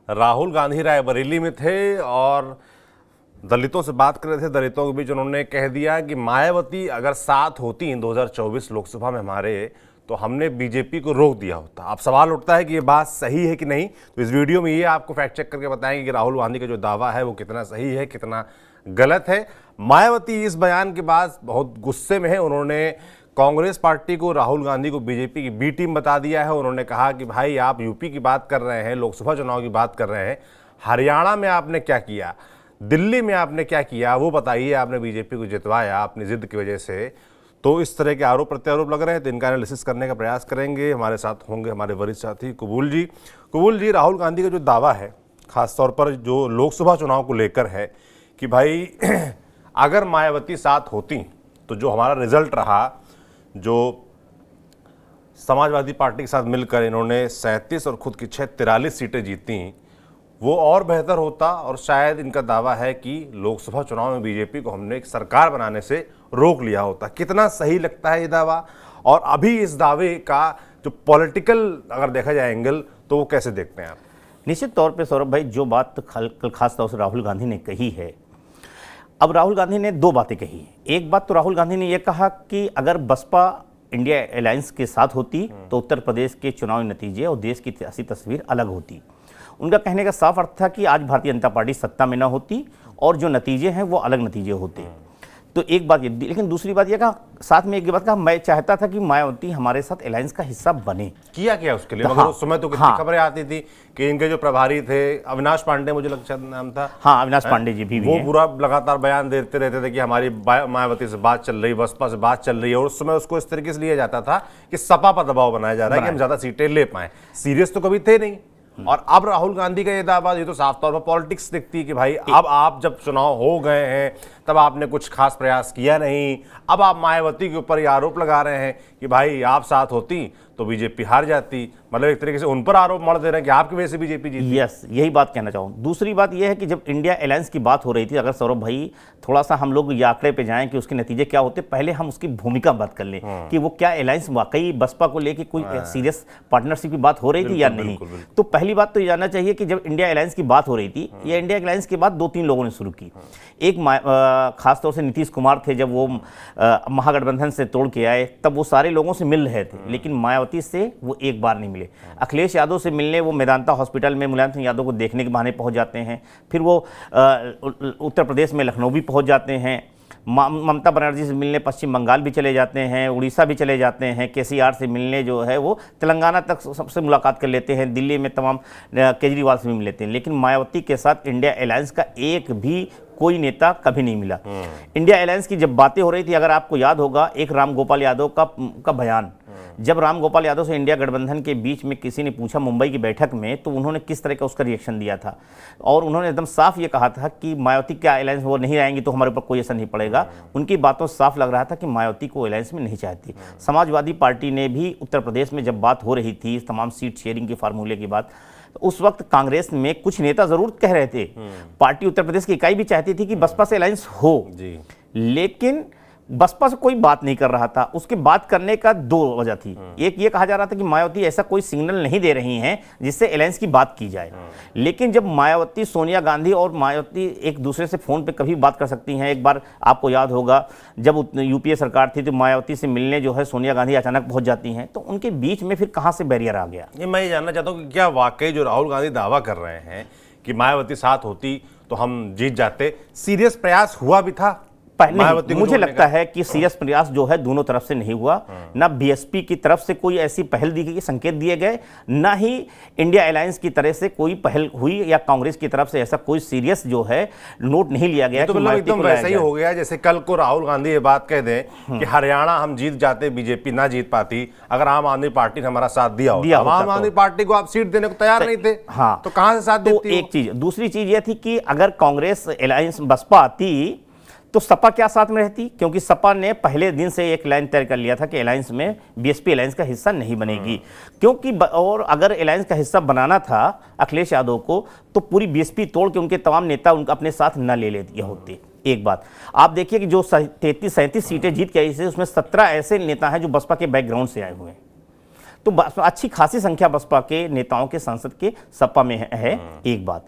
राहुल गांधी रायबरेली में थे और दलितों से बात कर रहे थे। दलितों के बीच उन्होंने कह दिया कि मायावती अगर साथ होती 2024 लोकसभा में हमारे, तो हमने बीजेपी को रोक दिया होता। अब सवाल उठता है कि ये बात सही है कि नहीं। तो इस वीडियो में ये आपको फैक्ट चेक करके बताएंगे कि राहुल गांधी का जो दावा है वो कितना सही है, कितना गलत है। मायावती इस बयान के बाद बहुत गुस्से में है। उन्होंने कांग्रेस पार्टी को, राहुल गांधी को बीजेपी की बी टीम बता दिया है। उन्होंने कहा कि भाई आप यूपी की बात कर रहे हैं, लोकसभा चुनाव की बात कर रहे हैं, हरियाणा में आपने क्या किया, दिल्ली में आपने क्या किया वो बताइए। आपने बीजेपी को जितवाया अपनी जिद की वजह से। तो इस तरह के आरोप प्रत्यारोप लग रहे हैं, तो इनका एनालिसिस करने का प्रयास करेंगे। हमारे साथ होंगे हमारे वरिष्ठ साथी कबूल जी। कबूल जी, राहुल गांधी का जो दावा है खासतौर पर जो लोकसभा चुनाव को लेकर है कि भाई अगर मायावती साथ होती तो जो हमारा रिजल्ट रहा, जो समाजवादी पार्टी के साथ मिलकर इन्होंने 37 और खुद की 43 सीटें जीती, वो और बेहतर होता। और शायद इनका दावा है कि लोकसभा चुनाव में बीजेपी को हमने एक सरकार बनाने से रोक लिया होता। कितना सही लगता है ये दावा, और अभी इस दावे का जो पॉलिटिकल अगर देखा जाए एंगल, तो वो कैसे देखते हैं आप? निश्चित तौर पे सौरभ भाई, जो बात कल खास तौर से राहुल गांधी ने कही है, अब राहुल गांधी ने दो बातें कही। एक बात तो राहुल गांधी ने यह कहा कि अगर बसपा इंडिया अलायंस के साथ होती तो उत्तर प्रदेश के चुनावी नतीजे और देश की सियासी तस्वीर अलग होती। उनका कहने का साफ अर्थ था कि आज भारतीय जनता पार्टी सत्ता में न होती और जो नतीजे हैं वो अलग नतीजे होते। तो एक बात ये, लेकिन दूसरी बात यह कहा, साथ में एक बात कहा, मैं चाहता था कि मायावती हमारे साथ अलायंस का हिस्सा बने। किया क्या उसके लिए? मगर उस समय तो कितनी खबरें आती थी कि इनके जो प्रभारी थे अविनाश पांडे, मुझे लगता नाम था, हाँ अविनाश पांडे जी भी वो पूरा लगातार बयान देते रहते थे कि हमारी मायावती से बात चल रही, बसपा से बात चल रही है। और उस समय उसको इस तरीके से लिया जाता था कि सपा पर दबाव बनाया जा रहा है कि हम ज्यादा सीटें ले पाए। सीरियस तो कभी थे नहीं। और अब राहुल गांधी का ये दावा, ये तो साफ तौर पर पॉलिटिक्स दिखती है कि भाई अब आप जब चुनाव हो गए हैं तब आपने कुछ खास प्रयास किया नहीं। अब आप मायावती के ऊपर ये आरोप लगा रहे हैं कि भाई आप साथ होती तो बीजेपी हार जाती। मतलब एक तरीके से उन पर आरोप मढ़ दे रहे हैं कि आपकी वजह से बीजेपी जीती। यस, यही बात कहना चाहूँ। दूसरी बात यह है कि जब इंडिया अलायंस की बात हो रही थी, अगर सौरभ भाई थोड़ा सा हम लोग ये आंकड़े पे जाएं कि उसके नतीजे क्या होते, पहले हम उसकी भूमिका बात कर लें कि वो क्या अलायंस वाकई बसपा को लेके कोई सीरियस पार्टनर की बात हो रही थी या नहीं। तो पहली बात तो ये जानना चाहिए कि जब इंडिया अलायंस की बात हो रही थी, ये इंडिया अलायंस के बाद 2-3 लोगों ने शुरू की। एक खासतौर से नीतीश कुमार थे, जब वो महागठबंधन से तोड़ के आए तब वो सारे लोगों से मिल रहे थे, लेकिन मायावती से वो एक बार नहीं मिले। अखिलेश यादव से मिलने वो मेदांता हॉस्पिटल में मुलायम सिंह यादव को देखने के बहाने पहुंच जाते हैं, फिर वो उत्तर प्रदेश में लखनऊ भी पहुंच जाते हैं, ममता बनर्जी से मिलने पश्चिम बंगाल भी चले जाते हैं, उड़ीसा भी चले जाते हैं, केसीआर से मिलने जो है वो तेलंगाना तक सबसे मुलाकात कर लेते हैं, दिल्ली में तमाम केजरीवाल से भी मिल लेते हैं। लेकिन मायावती के साथ इंडिया अलायंस का एक भी कोई नेता कभी नहीं मिला। इंडिया अलायंस की जब बातें हो रही थी, अगर आपको याद होगा, एक राम गोपाल यादव का बयान, जब राम गोपाल यादव से इंडिया गठबंधन के बीच में किसी ने पूछा मुंबई की बैठक में, तो उन्होंने किस तरह का उसका रिएक्शन दिया था। और उन्होंने एकदम साफ ये कहा था कि मायावती क्या अलायंस वो नहीं आएंगी तो हमारे ऊपर कोई असर नहीं पड़ेगा। उनकी बातों से साफ लग रहा था कि मायावती को अलायंस में नहीं चाहती। समाजवादी पार्टी ने भी उत्तर प्रदेश में जब बात हो रही थी तमाम सीट शेयरिंग के फार्मूले की बात, तो उस वक्त कांग्रेस में कुछ नेता जरूर कह रहे थे, पार्टी उत्तर प्रदेश की इकाई भी चाहती थी कि बसपा से अलायंस हो जी, लेकिन बसपा से कोई बात नहीं कर रहा था। उसके बात करने का 2 वजह थी। एक ये कहा जा रहा था कि मायावती ऐसा कोई सिग्नल नहीं दे रही हैं जिससे अलायंस की बात की जाए। लेकिन जब मायावती, सोनिया गांधी और मायावती एक दूसरे से फोन पे कभी बात कर सकती हैं। एक बार आपको याद होगा जब यूपीए सरकार थी तो मायावती से मिलने जो है सोनिया गांधी अचानक पहुंच जाती हैं, तो उनके बीच में फिर कहां से बैरियर आ गया। ये मैं ये जानना चाहता हूँ कि क्या वाकई जो राहुल गांधी दावा कर रहे हैं कि मायावती साथ होती तो हम जीत जाते, सीरियस प्रयास हुआ भी था? मुझे लगता है कि सीरियस प्रयास जो है दोनों तरफ से नहीं हुआ। ना बीएसपी की तरफ से कोई ऐसी पहल दी गई, संकेत दिए गए, ना ही इंडिया अलायंस की तरह से कोई पहल हुई, या कांग्रेस की तरफ से ऐसा कोई सीरियस जो है नोट नहीं लिया गया। तो मतलब एकदम वैसा ही हो गया जैसे कल को राहुल गांधी ये बात कह दें कि हरियाणा हम जीत जाते, बीजेपी ना जीत पाती अगर आम आदमी पार्टी ने हमारा साथ दिया हो। आम आदमी पार्टी को आप सीट देने को तैयार नहीं थे, हाँ, तो कहां से साथ देती? एक चीज। दूसरी चीज यह थी कि अगर कांग्रेस अलायंस बसपा आती तो सपा क्या साथ में रहती, क्योंकि सपा ने पहले दिन से एक लाइन तय कर लिया था कि अलायंस में बीएसपी अलायंस का हिस्सा नहीं बनेगी। क्योंकि और अगर अलायंस का हिस्सा बनाना था अखिलेश यादव को, तो पूरी बीएसपी तोड़ के उनके तमाम नेता उनका अपने साथ न ले लेते होते। एक बात आप देखिए कि जो 33-37 सीटें जीत के आई थी, उसमें 17 ऐसे नेता हैं जो बसपा के बैकग्राउंड से आए हुए हैं। तो अच्छी खासी संख्या बसपा के नेताओं के संसद के सपा में है एक बात।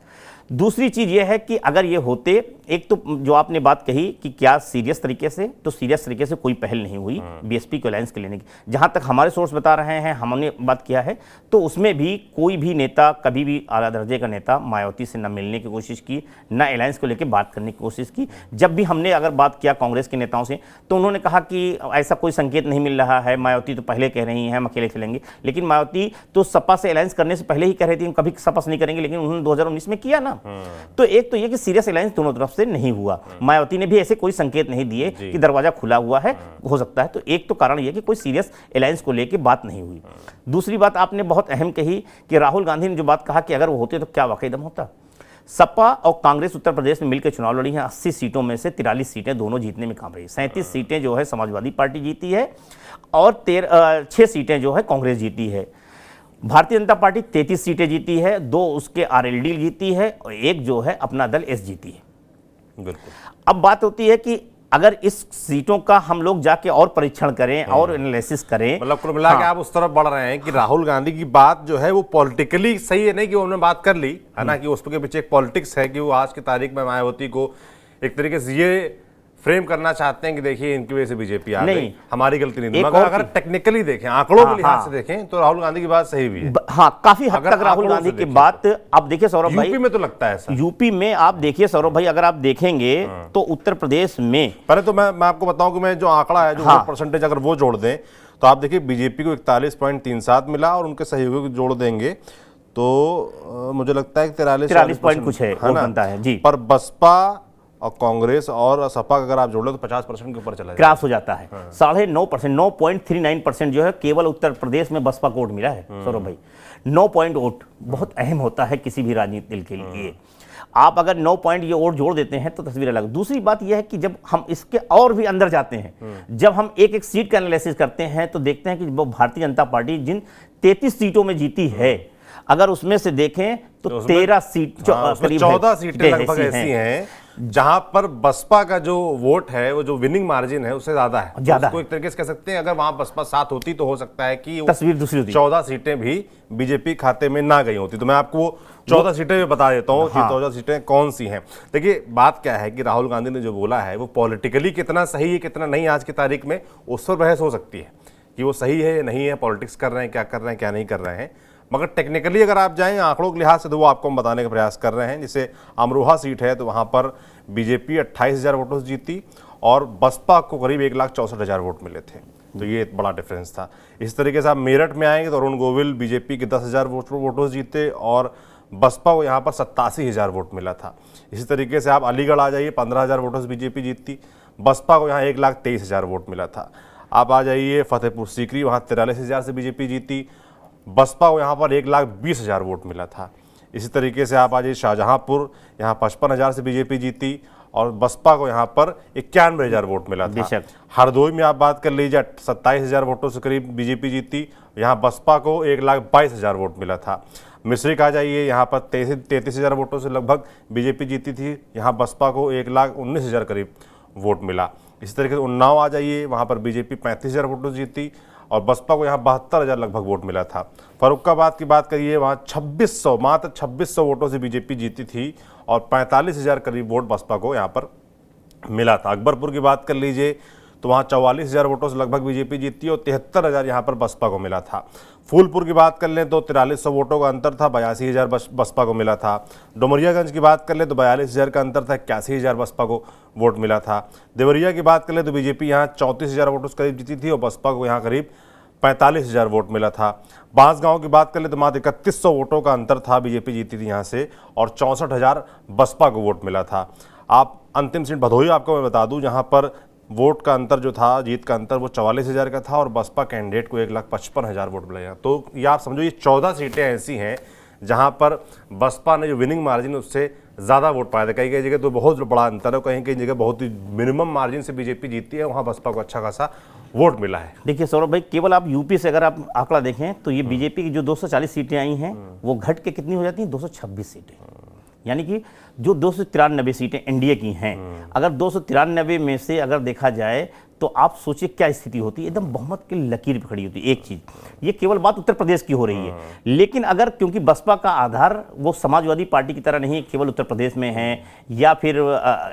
दूसरी चीज यह है कि अगर ये होते, एक तो जो आपने बात कही कि क्या सीरियस तरीके से, तो सीरियस तरीके से कोई पहल नहीं हुई बीएसपी को अलायंस के लेने की। जहां तक हमारे सोर्स बता रहे हैं, हमने बात किया है, तो उसमें भी कोई भी नेता, कभी भी आला दर्जे का नेता मायावती से न मिलने की कोशिश की, न अलायंस को लेकर बात करने की कोशिश की। जब भी हमने अगर बात किया कांग्रेस के नेताओं से, तो उन्होंने कहा कि ऐसा कोई संकेत नहीं मिल रहा है, मायावती तो पहले कह रही हैं हम अकेले चलेंगे। लेकिन मायावती तो सपा से अलायंस करने से पहले ही कह रही थी कभी सपा से नहीं करेंगे, लेकिन उन्होंने 2019 में किया ना। तो एक तो ये कि सीरियस अलायंस दोनों तरफ से नहीं हुआ, मायावती ने भी ऐसे कोई संकेत नहीं दिए कि दरवाजा खुला हुआ है, हो सकता है। तो एक तो कारण यह कि कोई सीरियस अलायंस को लेकर बात नहीं हुई। दूसरी बात आपने बहुत अहम कही कि राहुल गांधी ने जो बात कहा कि अगर वो होते तो क्या वाकई दम होता। सपा और कांग्रेस उत्तर प्रदेश में मिलकर चुनाव लड़ी हैं। 80 सीटों में से 43 सीटें दोनों जीतने में काम रही। 37 सीटें जो है समाजवादी पार्टी जीती है और 6 सीटें जो है कांग्रेस जीती है। भारतीय जनता पार्टी 33 सीटें जीती है, 2 उसके आरएलडी जीती है और 1 जो है अपना दल एस जीती है। बिल्कुल। अब बात होती है कि अगर इस सीटों का हम लोग जाके और परीक्षण करें और एनालिसिस करें, मतलब कुल मिला के आप उस तरफ बढ़ रहे हैं कि राहुल गांधी की बात जो है वो पॉलिटिकली सही है, नहीं कि उन्होंने बात कर ली है ना, कि उसके पीछे एक पॉलिटिक्स है कि वो आज की तारीख में मायावती को एक तरीके से ये फ्रेम करना चाहते हैं कि देखिए इनकी वजह से बीजेपी आ गई, हमारी गलती नहीं। मगर अगर टेक्निकली देखें, आंकड़ों के लिहाज से देखें, तो राहुल गांधी की बात सही भी है। हाँ, काफी हद तक राहुल गांधी की बात। अब देखिए सौरभ भाई, यूपी में तो लगता है ऐसा। यूपी में आप देखिए सौरभ भाई, अगर आप देखेंगे तो उत्तर प्रदेश में, पहले तो मैं आपको बताऊं कि मैं जो आंकड़ा है, जो परसेंटेज अगर वो जोड़ दें, तो आप देखिए बीजेपी को 41.37 मिला और उनके सहयोगियों को जोड़ देंगे तो मुझे लगता है 43 पॉइंट कुछ है ना, बनता है जी। पर बसपा और कांग्रेस और सपा अगर आप जोड़ लो तो 50% के ऊपर चला क्रॉस हो जाता है। 9.5%, 9.39% जो है केवल उत्तर प्रदेश में बसपा को वोट मिला है सौरभ भाई। 9 पॉइंट वोट बहुत अहम होता है किसी भी राजनीतिक दल के लिए। आप अगर 9 पॉइंट ये वोट जोड़ देते हैं तो तस्वीर अलग। दूसरी बात यह है कि जब हम इसके और भी अंदर जाते हैं, जब हम एक एक सीट का एनालिसिस करते हैं, तो देखते हैं कि वो भारतीय जनता पार्टी जिन 33 सीटों में जीती है, अगर उसमें से देखें तो 13 सीट, 14 सीटें लगभग ऐसी हैं जहां पर बसपा का जो वोट है, वो जो विनिंग मार्जिन है उससे ज्यादा है। उसको एक तरीके से कह सकते हैं अगर वहां बसपा साथ होती तो हो सकता है कि तस्वीर दूसरी होती, 14 सीटें भी बीजेपी खाते में ना गई होती। तो मैं आपको 14 सीटें भी बता देता हूं कि 14 सीटें कौन सी हैं। देखिए बात क्या है कि राहुल गांधी ने जो बोला है वो पॉलिटिकली कितना सही है कितना नहीं आज की तारीख में, उस पर बहस हो सकती है कि वो सही है या नहीं है, पॉलिटिक्स कर रहे हैं, क्या कर रहे हैं, क्या नहीं कर रहे हैं। मगर टेक्निकली अगर आप जाएं आंकड़ों के लिहाज से तो वो आपको हम बताने का प्रयास कर रहे हैं। जैसे अमरोहा सीट है तो वहां पर बीजेपी 28,000 वोटों से जीती और बसपा को करीब 1,64,000 वोट मिले थे, तो ये एक बड़ा डिफरेंस था। इस तरीके से आप मेरठ में आएंगे तो अरुण गोविल बीजेपी के 10,000 वोटों से जीते और बसपा को यहाँ पर 87,000 वोट मिला था। इसी तरीके से आप अलीगढ़ आ जाइए, 15,000 वोटों से बीजेपी जीती, बसपा को यहाँ 1,23,000 वोट मिला था। आप आ जाइए फतेहपुर सीकरी, वहाँ 43,000 से बीजेपी जीती, बसपा को यहाँ पर 1,20,000 वोट मिला था। इसी तरीके से आप आ जाइए शाहजहांपुर, यहाँ 55,000 से बीजेपी जीती और बसपा को यहाँ पर 91,000 वोट मिला था। हरदोई में आप बात कर लीजिए 27,000 वोटों से करीब बीजेपी जीती, यहाँ बसपा को 1,22,000 वोट मिला था। मिश्रिक आ जाइए, यहाँ पर 33,000 वोटों से लगभग बीजेपी जीती थी, यहाँ बसपा को 1,19,000 करीब वोट मिला। इसी तरीके से उन्नाव आ जाइए, वहाँ पर बीजेपी 35,000 वोटों से जीती और बसपा को यहाँ 72,000 लगभग वोट मिला था। फर्रुखाबाद की बात करिए, वहाँ मात्र 2600 वोटों से बीजेपी जीती थी और 45,000 करीब वोट बसपा को यहाँ पर मिला था। अकबरपुर की बात कर लीजिए तो वहाँ 44,000 वोटों से लगभग बीजेपी जीती और 73,000 यहाँ पर बसपा को मिला था। फूलपुर की बात कर लें तो 4300 वोटों का अंतर था, 82,000 बसपा को मिला था। डुमरियागंज की बात कर लें तो 42,000 का अंतर था, 81,000 बसपा को वोट मिला था। देवरिया की बात कर लें तो बीजेपी यहाँ 34,000 वोटों से करीब जीती थी और बसपा को यहाँ करीब 45,000 वोट मिला था। बांसगांव की बात कर ले तो मात्र 3100 वोटों का अंतर था, बीजेपी जीती थी यहाँ से और 64,000 बसपा को वोट मिला था। आप अंतिम सीट भदोही आपको मैं बता दूं, जहाँ पर वोट का अंतर जो था, जीत का अंतर वो 44,000 का था और बसपा कैंडिडेट को 1,55,000 वोट मिला। तो ये आप समझो ये 14 सीटें ऐसी हैं जहाँ पर बसपा ने जो विनिंग मार्जिन उससे ज़्यादा वोट पाए थे। कई कई जगह तो बहुत बड़ा अंतर है, कहीं कहीं जगह बहुत ही मिनिमम मार्जिन से बीजेपी जीती है, वहाँ बसपा को अच्छा खासा वोट मिला है। देखिए सौरभ भाई, केवल आप यूपी से अगर आप आंकड़ा देखें तो ये बीजेपी की जो 240 सीटें आई हैं वो घट के कितनी हो जाती हैं, 226 सीटें। यानी कि जो 293 सीटें एनडीए की हैं, अगर 293 में से अगर देखा जाए तो आप सोचिए क्या स्थिति होती, एकदम बहुमत की लकीर पे खड़ी होती। एक चीज, ये केवल बात उत्तर प्रदेश की हो रही है, लेकिन अगर क्योंकि बसपा का आधार वो समाजवादी पार्टी की तरह नहीं केवल उत्तर प्रदेश में है, या फिर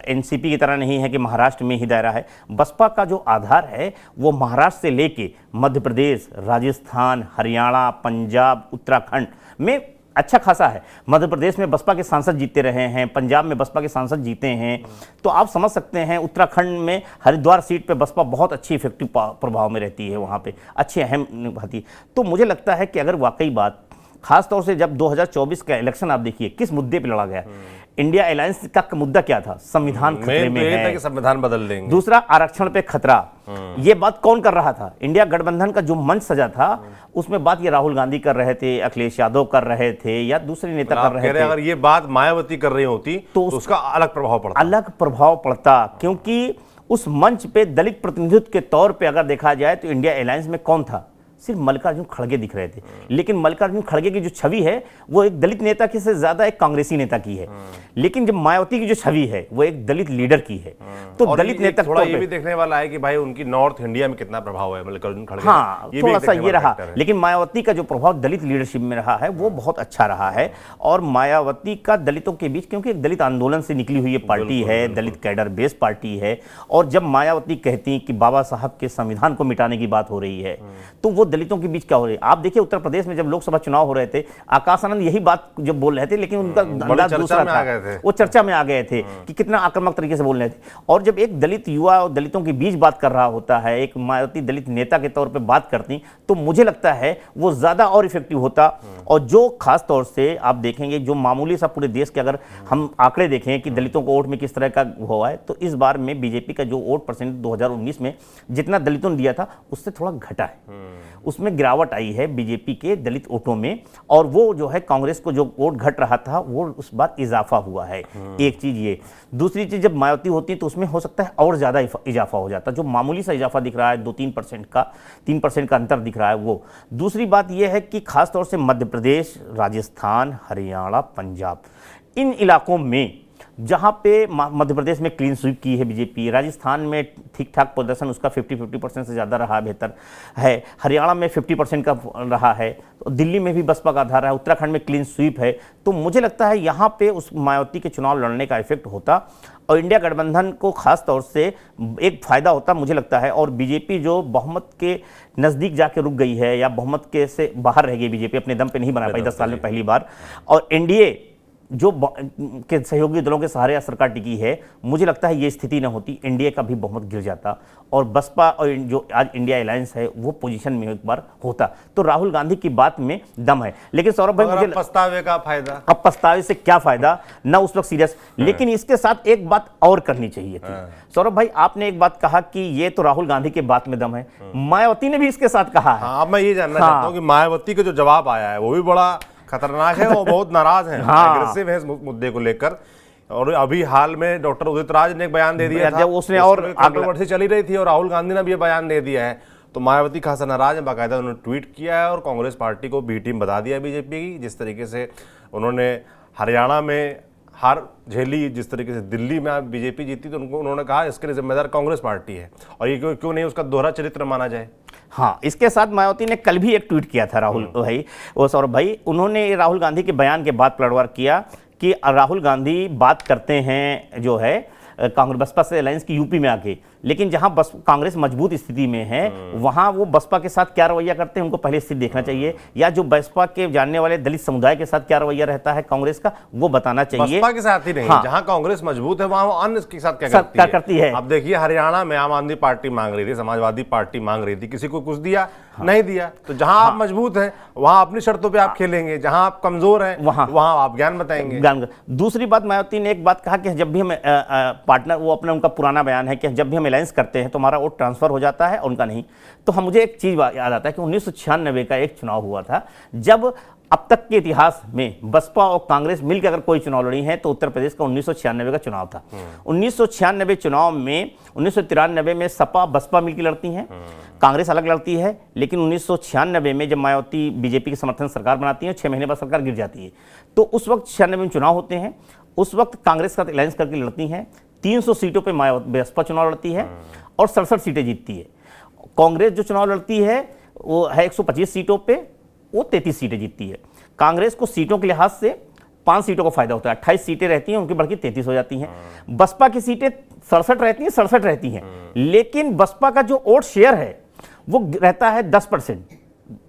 एनसीपी की तरह नहीं है कि महाराष्ट्र में ही दायरा है। बसपा का जो आधार है वो महाराष्ट्र से लेके मध्य प्रदेश, राजस्थान, हरियाणा, पंजाब, उत्तराखंड में अच्छा खासा है। मध्य प्रदेश में बसपा के सांसद जीतते रहे हैं, पंजाब में बसपा के सांसद जीते हैं, तो आप समझ सकते हैं उत्तराखंड में हरिद्वार सीट पे बसपा बहुत अच्छी इफेक्टिव प्रभाव में रहती है, वहाँ पे अच्छी अहम निभाती है। तो मुझे लगता है कि अगर वाकई बात, खास तौर से जब 2024 का इलेक्शन आप देखिए किस मुद्दे पे लड़ा गया, इंडिया अलायंस का मुद्दा क्या था, संविधान खतरे में है कि संविधान बदल देंगे, दूसरा आरक्षण पे खतरा, ये बात कौन कर रहा था? इंडिया गठबंधन का जो मंच सजा था उसमें बात ये राहुल गांधी कर रहे थे, अखिलेश यादव कर रहे थे, या दूसरे नेता कर रहे थे। अगर ये बात मायावती कर रही होती तो उसका अलग प्रभाव पड़ता, क्योंकि उस मंच पे दलित प्रतिनिधित्व के तौर पे अगर देखा जाए तो इंडिया अलायंस में कौन था? सिर्फ मल्लिकार्जुन खड़गे दिख रहे थे, लेकिन मल्लिकार्जुन खड़गे की जो छवि है वो एक दलित नेता की से ज्यादा एक कांग्रेसी नेता की है। लेकिन जब मायावती की जो छवि है वो एक दलित लीडर की है। तो दलित नेता थोड़ा ये भी देखने वाला है कि भाई उनकी नॉर्थ इंडिया में कितना प्रभाव है मल्लिकार्जुन खड़गे। हाँ, थोड़ा सा ये रहा, लेकिन मायावती का जो प्रभाव दलित लीडरशिप में रहा है वो बहुत अच्छा रहा है। और मायावती का दलितों के बीच, क्योंकि एक दलित आंदोलन से निकली हुई पार्टी है, दलित कैडर बेस्ड पार्टी है, और जब मायावती कहती कि बाबा साहब के संविधान को मिटाने की बात हो रही है तो वो दलितों के बीच क्या हो रही है। आप देखिए उत्तर प्रदेश में जब लोकसभा चुनाव हो रहे थे, आकाश आनंद यही बात जब बोल रहे थे, लेकिन उनका अंदाज दूसरा था, वो चर्चा में आ गए थे कि कितना आक्रामक तरीके से बोल रहे थे। और जब एक दलित युवा और दलितों के बीच बात कर रहा होता है, एक मायावती दलित नेता के तौर पे बात करती, तो मुझे लगता है वो ज्यादा और इफेक्टिव होता। और जो खास तौर से आप देखेंगे जो मामूली सा पूरे देश के अगर हम आंकड़े देखें कि दलितों को वोट में किस तरह का हुआ है, तो इस बार में बीजेपी का जो वोट परसेंट 2019 में जितना दलितों ने दिया था उससे थोड़ा घटा है, उसमें गिरावट आई है बीजेपी के दलित वोटों में। और वो जो है कांग्रेस को जो वोट घट रहा था वो उस बार इजाफा हुआ है। एक चीज ये, दूसरी चीज जब मायावती होती है तो उसमें हो सकता है और ज्यादा इजाफा हो जाता, जो मामूली सा इजाफा दिख रहा है 3% का अंतर दिख रहा है वो। दूसरी बात यह है कि खासतौर से मध्य प्रदेश, राजस्थान, हरियाणा, पंजाब, इन इलाकों में जहां पे मध्य प्रदेश में क्लीन स्वीप की है बीजेपी, राजस्थान में ठीक ठाक प्रदर्शन उसका 50% से ज़्यादा रहा, बेहतर है, हरियाणा में 50% का रहा है, तो दिल्ली में भी बसपा का आधार है, उत्तराखंड में क्लीन स्वीप है। तो मुझे लगता है यहाँ पे उस मायावती के चुनाव लड़ने का इफेक्ट होता और इंडिया गठबंधन को खास तौर से एक फायदा होता मुझे लगता है। और बीजेपी जो बहुमत के नज़दीक जाके रुक गई है या बहुमत के से बाहर रह गई, बीजेपी अपने दम पे नहीं बना पाई 10 साल में पहली बार, और एनडीए जो के सहयोगी दलों के सहारे सरकार टिकी है, मुझे लगता है ये स्थिति न होती, एनडीए का भी बहुमत गिर जाता और बसपा और जो आज इंडिया अलायंस है वो पोजीशन में एक बार होता। तो राहुल गांधी की बात में दम है। लेकिन सौरभ भाई मुझे पछतावे का फायदा, अब पछतावे से क्या फायदा, ना उस वक्त सीरियस। लेकिन इसके साथ एक बात और करनी चाहिए थी सौरभ भाई, आपने एक बात कहा कि ये तो राहुल गांधी के बात में दम है, मायावती ने भी इसके साथ कहा है। हाँ, अब मैं ये जानना चाहता हूँ कि मायावती का जो जवाब आया है वो भी बड़ा खतरनाक है, वो बहुत नाराज हैं, एग्रेसिव है इस मुद्दे को लेकर। और अभी हाल में डॉक्टर उदित राज ने एक बयान दे दिया था, उसने और कंट्रोवर्सी चली रही थी और राहुल गांधी ने भी ये बयान दे दिया है। तो मायावती खासा नाराज है, बाकायदा उन्होंने ट्वीट किया है और कांग्रेस पार्टी को बी टीम बता दिया बीजेपी की। जिस तरीके से उन्होंने हरियाणा में हार झेली, जिस तरीके से दिल्ली में बीजेपी जीती, तो उन्होंने कहा इसके लिए जिम्मेदार कांग्रेस पार्टी है और ये क्यों नहीं उसका दोहरा चरित्र माना जाए। हाँ, इसके साथ मायावती ने कल भी एक ट्वीट किया था राहुल भाई, वो सौरभ भाई, उन्होंने राहुल गांधी के बयान के बाद पलटवार किया कि राहुल गांधी बात करते हैं जो है कांग्रेस बसपा से अलायंस की यूपी में आके, लेकिन जहां कांग्रेस मजबूत स्थिति में है वहां वो बसपा के साथ क्या रवैया करते हैं उनको पहले स्थिति देखना चाहिए, या जो बसपा के जानने वाले दलित समुदाय के साथ क्या रवैया रहता है कांग्रेस का वो बताना चाहिए। बसपा के साथ ही नहीं, हाँ, जहां कांग्रेस मजबूत है वहां अन्य के साथ क्या करती है। अब देखिए हरियाणा में आम आदमी पार्टी मांग रही थी, समाजवादी पार्टी मांग रही थी, किसी को कुछ दिया नहीं दिया। तो जहां आप मजबूत हैं वहां अपनी शर्तों पे आप खेलेंगे, जहां आप कमजोर हैं वहां आप ज्ञान बताएंगे। दूसरी बात, मायावती ने एक बात कहा कि जब भी हम पार्टनर, वो अपना उनका पुराना बयान है कि जब भी हम अलायंस करते हैं तो हमारा वोट ट्रांसफर हो जाता है, उनका नहीं। तो हम मुझे एक चीज याद आता है कि 1996 का एक चुनाव हुआ था जब अब तक के इतिहास में बसपा और कांग्रेस मिलकर अगर कोई चुनाव लड़ी है तो उत्तर प्रदेश का 1996 का चुनाव था। 1996 चुनाव में 1993 में सपा बसपा मिलकर लड़ती हैं, कांग्रेस अलग लड़ती है, लेकिन 1996 में जब मायावती बीजेपी के समर्थन सरकार बनाती है 6 महीने बाद सरकार गिर जाती है, तो उस वक्त 96 में चुनाव होते हैं, उस वक्त कांग्रेस का अलायंस करके लड़ती हैं, 300 सीटों पे बसपा चुनाव लड़ती है और 67 सीटें जीतती है। कांग्रेस जो चुनाव लड़ती है वो है 125 सीटों पे, वो 33 सीटें जीतती है। कांग्रेस को सीटों के लिहाज से 5 सीटों का फायदा होता है, 28 सीटें रहती हैं, उनकी बढ़ के 33 हो जाती हैं। बसपा की सीटें 67 रहती हैं, 67 रहती हैं, लेकिन बसपा का जो वोट शेयर है वो रहता है 10%,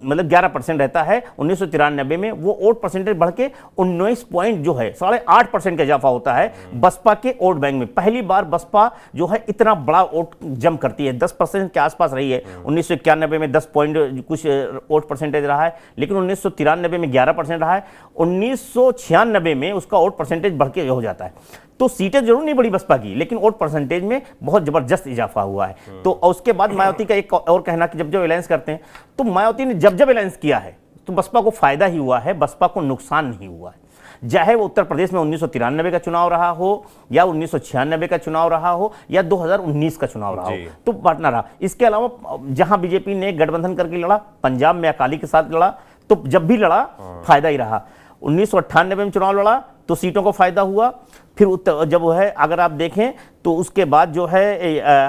मतलब 11% रहता है। 1993 में वो वोट परसेंटेज बढ़ के 19 पॉइंट जो है 8.5% का इजाफा होता है बसपा के वोट बैंक में। पहली बार बसपा जो है इतना बड़ा वोट जम करती है, 10% के आसपास रही है। 1991 में 10 पॉइंट कुछ वोट परसेंटेज रहा है, लेकिन 1993 में 11% रहा है। 1996 में उसका वोट परसेंटेज बढ़ के हो जाता है। तो सीटें जरूर नहीं बढ़ी बसपा की, लेकिन वोट परसेंटेज में बहुत जबरदस्त इजाफा हुआ है। तो उसके बाद मायावती का एक और कहना कि जब अलायंस करते हैं, तो मायावती ने जब अलायंस किया है तो बसपा को फायदा ही हुआ है, बसपा को नुकसान नहीं हुआ है। चाहे वो उत्तर प्रदेश में 1993 का चुनाव रहा हो, या 1996 का चुनाव रहा हो, या 2019 का चुनाव रहा हो, तो पार्टनर रहा। इसके अलावा जहां बीजेपी ने गठबंधन करके लड़ा, पंजाब में अकाली के साथ लड़ा, तो जब भी लड़ा फायदा ही रहा। 1998 में चुनाव लड़ा तो सीटों को फायदा हुआ। फिर जब वो है अगर आप देखें तो उसके बाद जो है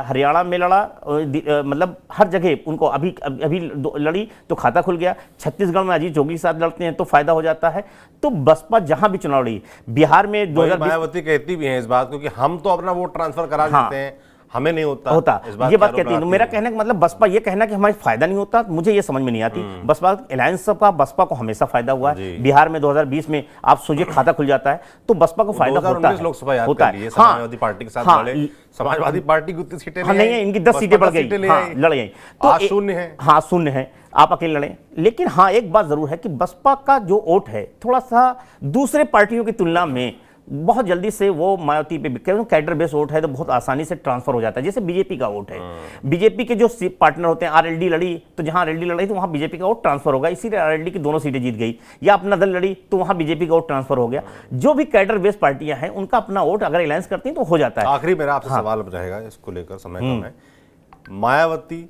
हरियाणा में लड़ा, मतलब हर जगह उनको अभी लड़ी तो खाता खुल गया। छत्तीसगढ़ में अजीत जोगी के साथ लड़ते हैं तो फायदा हो जाता है। तो बसपा जहां भी चुनाव लड़ी, बिहार में 2020 मायावती कहती भी हैं इस बात को कि हम तो अपना वोट ट्रांसफर करा देते हैं, हमें नहीं होता ये बात कहती है। मेरा कहने का मतलब बसपा ये कहना कि हमारे फायदा नहीं होता, मुझे ये समझ में नहीं आती। बसपा अलायंस का बसपा को हमेशा फायदा हुआ है। बिहार में 2020 में आप सोचिए खाता खुल जाता है तो बसपा को फायदा होता है। लोकसभा याद कर लिए, समाजवादी पार्टी के साथ लड़े, समाजवादी पार्टी की उतनी सीटें नहीं है, इनकी 10 सीटें बढ़ गई, लड़ गई। तो शून्य है, हाँ शून्य है, आप अकेले लड़े। लेकिन हाँ एक बात जरूर है कि बसपा का जो वोट है थोड़ा सा दूसरे पार्टियों की तुलना में बहुत जल्दी से वो मायावती पे कैडर बेस वोट है तो बहुत आसानी से ट्रांसफर हो जाता है। जैसे बीजेपी का वोट है, बीजेपी के जो पार्टनर होते हैं, आरएलडी लड़ी तो जहां आरएलडी लड़ी तो वहां बीजेपी का वोट ट्रांसफर होगा, इसीलिए आरएलडी की दोनों सीटें जीत गई। या अपना दल लड़ी तो वहां बीजेपी का वोट ट्रांसफर हो गया। जो भी कैडर बेस पार्टियां हैं उनका अपना वोट अगर अलायंस करती हैं तो हो जाता है। आखिरी मेरा आपसे सवाल रहेगा इसको लेकर, समय कम है। मायावती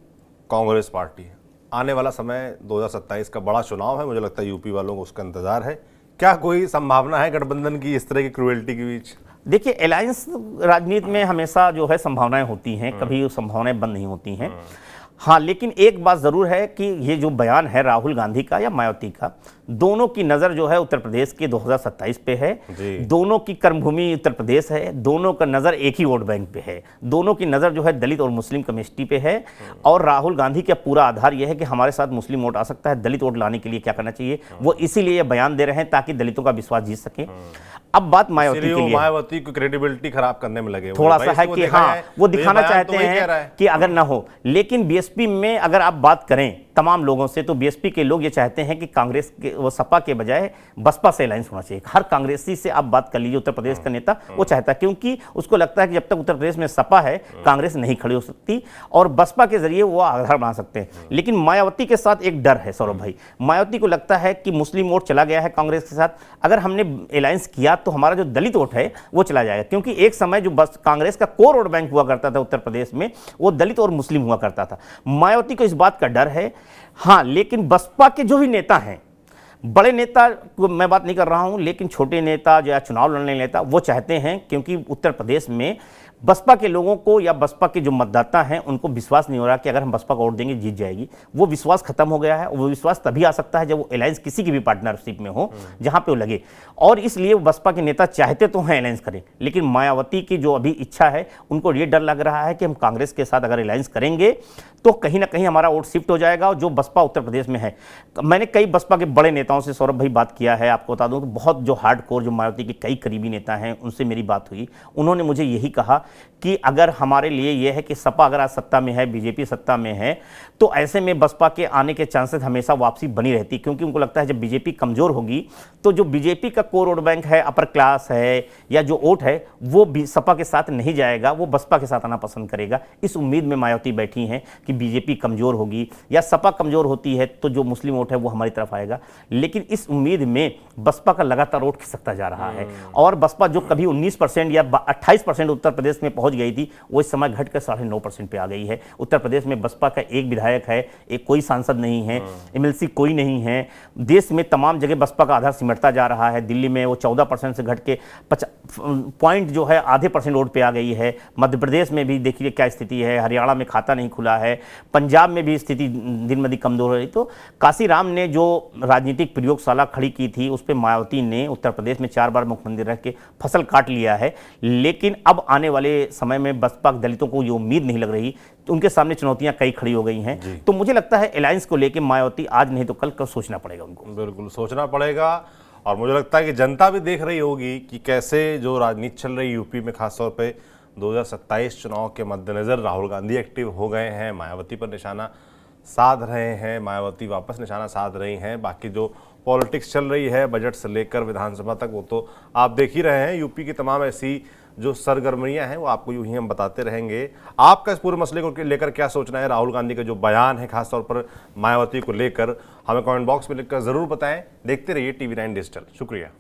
कांग्रेस पार्टी, आने वाला समय 2027 का बड़ा चुनाव है, मुझे लगता है यूपी वालों को उसका इंतजार है। क्या कोई संभावना है गठबंधन की इस तरह की क्रूएल्टी के बीच? देखिए अलायंस राजनीति में हमेशा जो है संभावनाएं होती हैं, कभी संभावनाएं बंद नहीं होती हैं। हाँ लेकिन एक बात जरूर है कि ये जो बयान है राहुल गांधी का या मायावती का, दोनों की नज़र जो है उत्तर प्रदेश के 2027 पे है। दोनों की कर्मभूमि उत्तर प्रदेश है, दोनों का नज़र एक ही वोट बैंक पे है, दोनों की नज़र जो है दलित और मुस्लिम कम्युनिटी पे है। और राहुल गांधी का पूरा आधार यह है कि हमारे साथ मुस्लिम वोट आ सकता है, दलित वोट लाने के लिए क्या करना चाहिए, वो इसीलिए ये बयान दे रहे हैं ताकि दलितों का विश्वास जीत सकें। अब बात मायावती के लिए, मायावती की क्रेडिबिलिटी खराब करने में लगे थोड़ा सा है कि हाँ वो दिखाना चाहते हैं कि अगर ना हो। लेकिन बीएसपी में अगर आप बात करें तमाम लोगों से तो बीएसपी के लोग ये चाहते हैं कि कांग्रेस के वो सपा के बजाय बसपा से अलायंस होना चाहिए। हर कांग्रेसी से आप बात कर लीजिए, उत्तर प्रदेश का नेता वो चाहता है, क्योंकि उसको लगता है कि जब तक उत्तर प्रदेश में सपा है कांग्रेस नहीं खड़ी हो सकती और बसपा के जरिए वो आधार बना सकते हैं। लेकिन मायावती के साथ एक डर है सौरभ भाई, मायावती को लगता है कि मुस्लिम वोट चला गया है कांग्रेस के साथ, अगर हमने अलायंस किया तो हमारा जो दलित वोट है वो चला जाएगा। क्योंकि एक समय जो बस कांग्रेस का कोर वोट बैंक हुआ करता था उत्तर प्रदेश में वो दलित और मुस्लिम हुआ करता था। मायावती को इस बात का डर है। हाँ लेकिन बसपा के जो भी नेता हैं, बड़े नेता को मैं बात नहीं कर रहा हूं, लेकिन छोटे नेता जो चुनाव लड़ने नेता वो चाहते हैं, क्योंकि उत्तर प्रदेश में बसपा के लोगों को या बसपा के जो मतदाता हैं उनको विश्वास नहीं हो रहा कि अगर हम बसपा को वोट देंगे जीत जाएगी। वो विश्वास खत्म हो गया है। वो विश्वास तभी आ सकता है जब वो अलायंस किसी की भी पार्टनरशिप में हो जहां पे वो लगे। और इसलिए बसपा के नेता चाहते तो हैं अलायंस करें, लेकिन मायावती की जो अभी इच्छा है उनको ये डर लग रहा है कि हम कांग्रेस के साथ अगर अलायंस करेंगे तो कहीं ना कहीं हमारा वोट शिफ्ट हो जाएगा। और जो बसपा उत्तर प्रदेश में है, मैंने कई बसपा के बड़े नेताओं से सौरभ भाई बात किया है, आपको बता दूं तो बहुत जो हार्डकोर जो मायावती के कई करीबी नेता हैं उनसे मेरी बात हुई। उन्होंने मुझे यही कहा कि अगर हमारे लिए यह है कि सपा अगर आज सत्ता में है, बीजेपी सत्ता में है, तो ऐसे में बसपा के आने के चांसेस हमेशा वापसी बनी रहती, क्योंकि उनको लगता है जब बीजेपी कमजोर होगी तो जो बीजेपी का कोर वोट बैंक है, अपर क्लास है या जो वोट है वो भी सपा के साथ नहीं जाएगा, वो बसपा के साथ आना पसंद करेगा। इस उम्मीद में मायावती बैठी हैं कि कि बीजेपी कमजोर होगी या सपा कमजोर होती है तो जो मुस्लिम वोट है वो हमारी तरफ आएगा, लेकिन इस उम्मीद में बसपा का लगातार वोट खिसकता जा रहा है। और बसपा जो कभी 19% या 28% उत्तर प्रदेश में पहुंच गई थी, वो इस समय घटकर 9.5% पे आ गई है। उत्तर प्रदेश में बसपा का एक विधायक है, एक कोई सांसद नहीं है, एमएलसी कोई नहीं है। देश में तमाम जगह बसपा का आधार सिमटता जा रहा है। दिल्ली में वो 14% से घट के पॉइंट जो है आधे % वोट पे आ गई है। मध्य प्रदेश में भी देखिए क्या स्थिति है, हरियाणा में खाता नहीं खुला है, पंजाब में भी स्थिति दिन ब दिन कमजोर हो रही। तो काशीराम ने जो राजनीतिक प्रयोगशाला खड़ी की थी उस पर मायावती ने उत्तर प्रदेश में 4 बार मुख्यमंत्री रह के फसल काट लिया है। लेकिन अब आने वाले समय में बसपा दलितों को ये उम्मीद नहीं लग रही, तो उनके सामने चुनौतियां कई खड़ी हो गई हैं। तो मुझे लगता है अलायंस को लेकर मायावती आज नहीं तो कल सोचना पड़ेगा उनको। बिल्कुल सोचना पड़ेगा। और मुझे लगता है कि जनता भी देख रही होगी कि कैसे जो राजनीति चल रही यूपी में, खासतौर पे 2027 चुनाव के मद्देनजर राहुल गांधी एक्टिव हो गए हैं, मायावती पर निशाना साध रहे हैं, मायावती वापस निशाना साध रही हैं। बाकी जो पॉलिटिक्स चल रही है बजट से लेकर विधानसभा तक, वो तो आप देख ही रहे हैं। यूपी की तमाम ऐसी जो सरगर्मियां हैं वो आपको यूं ही हम बताते रहेंगे। आपका इस पूरे मसले को लेकर क्या सोचना है? राहुल गांधी का जो बयान है खासतौर पर मायावती को लेकर, हमें कमेंट बॉक्स में लिखकर जरूर बताएं। देखते रहिए TV9 डिजिटल। शुक्रिया।